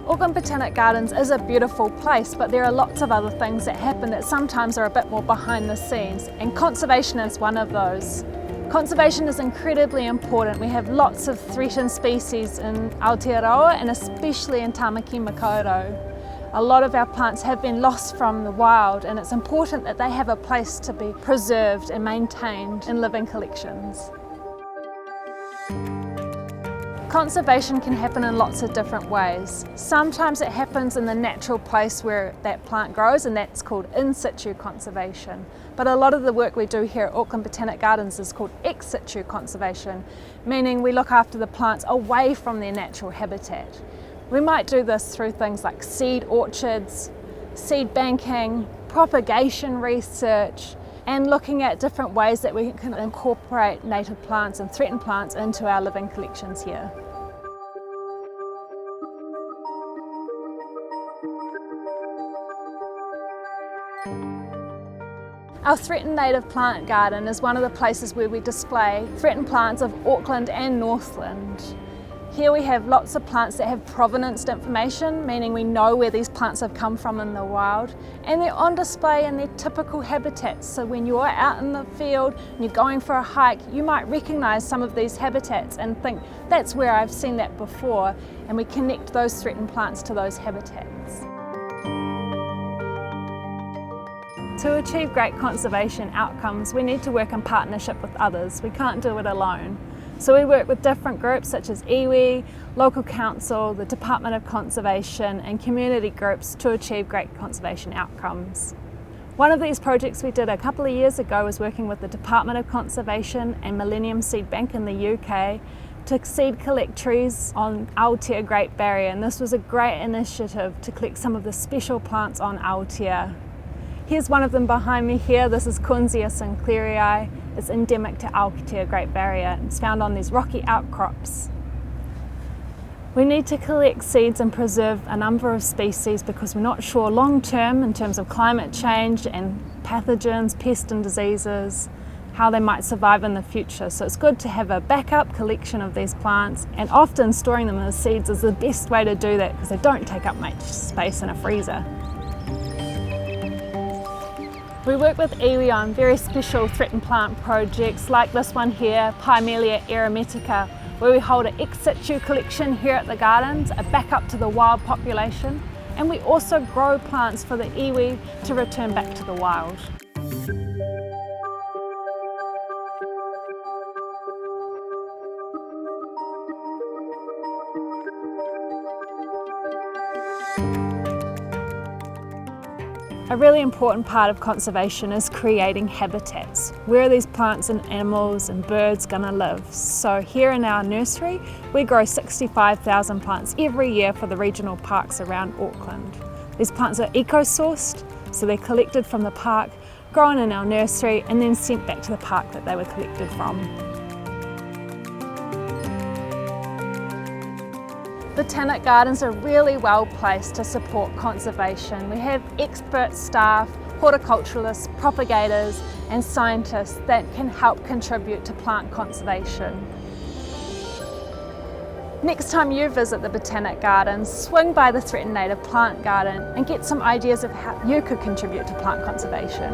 Auckland Botanic Gardens is a beautiful place, but there are lots of other things that happen that sometimes are a bit more behind the scenes, and conservation is one of those. Conservation is incredibly important. We have lots of threatened species in Aotearoa and especially in Tamaki Makaurau. A lot of our plants have been lost from the wild, and it's important that they have a place to be preserved and maintained in living collections. Conservation can happen in lots of different ways. Sometimes it happens in the natural place where that plant grows, and that's called in situ conservation. But a lot of the work we do here at Auckland Botanic Gardens is called ex situ conservation, meaning we look after the plants away from their natural habitat. We might do this through things like seed orchards, seed banking, propagation research, and looking at different ways that we can incorporate native plants and threatened plants into our living collections here. Our threatened native plant garden is one of the places where we display threatened plants of Auckland and Northland. Here we have lots of plants that have provenance information, meaning we know where these plants have come from in the wild, and they're on display in their typical habitats. So when you're out in the field and you're going for a hike, you might recognise some of these habitats and think, that's where I've seen that before, and we connect those threatened plants to those habitats. To achieve great conservation outcomes, we need to work in partnership with others. We can't do it alone. So we work with different groups such as iwi, local council, the Department of Conservation and community groups to achieve great conservation outcomes. One of these projects we did a couple of years ago was working with the Department of Conservation and Millennium Seed Bank in the UK to seed collect trees on Aotea Great Barrier, and this was a great initiative to collect some of the special plants on Aotea. Here's one of them behind me here. This is Kunzea sinclairii. It's endemic to Aotea Great Barrier. It's found on these rocky outcrops. We need to collect seeds and preserve a number of species because we're not sure long term in terms of climate change and pathogens, pests and diseases, how they might survive in the future. So it's good to have a backup collection of these plants, and often storing them as seeds is the best way to do that because they don't take up much space in a freezer. We work with iwi on very special threatened plant projects like this one here, Pimelia eremitica, where we hold an ex situ collection here at the gardens, a backup to the wild population, and we also grow plants for the iwi to return back to the wild. A really important part of conservation is creating habitats. Where are these plants and animals and birds going to live? So here in our nursery, we grow 65,000 plants every year for the regional parks around Auckland. These plants are eco-sourced, so they're collected from the park, grown in our nursery, and then sent back to the park that they were collected from. Botanic Gardens are really well placed to support conservation. We have expert staff, horticulturalists, propagators and scientists that can help contribute to plant conservation. Next time you visit the Botanic Gardens, swing by the Threatened Native Plant Garden and get some ideas of how you could contribute to plant conservation.